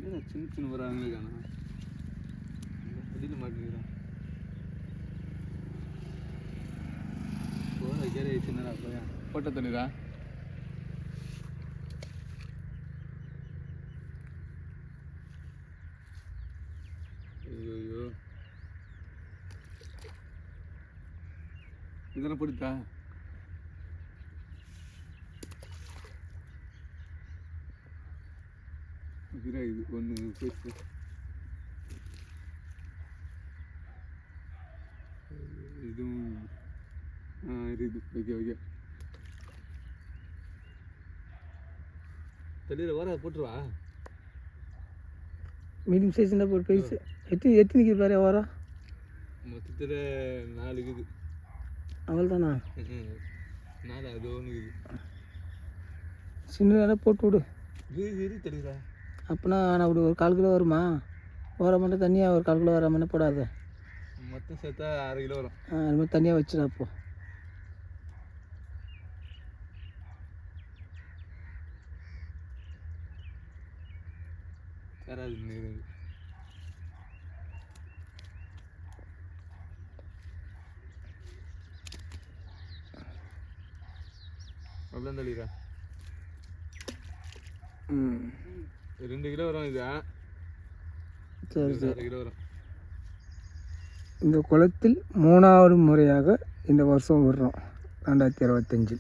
சின்ன சின்ன வராங்க அடியில் மாட்டேங்கிறான் போகிற கேரி சின்னடா போயா போட்ட தண்ணிடா ஐயோ இதெல்லாம் பிடித்தா இது ஒன்று போயிடுச்சு இதுவும் இருக்குது ஓகே ஓகே தண்ணியில் வர போட்டுருவா மீடியம் சைஸ்னா போட்டு பெருசு எத்தனை நிற்கிது பாரு வரம் மொத்தத்தில் 4 இருக்குது அவள் தானா 4 அது ஒன்று இருக்குது சின்ன போட்டு விடு இது தெரியுதா அப்போனா நான் அப்படி ஒரு 1/4 கிலோ வருமா வர மட்டும் தனியாக ஒரு 1/4 கிலோ வர மட்டும் போடாது மொத்தம் சேர்த்தா 6 கிலோ வரும் அது மாதிரி தனியாக வச்சுடா அப்போ யாராவது நீர் அவ்வளோ தள்ளிடுறா 2 கிலோ வரும் இது சரி சரி 6 கிலோ வரும் இந்த குளத்தில் 3வது முறையாக இந்த வருஷம் விடுறோம் 2025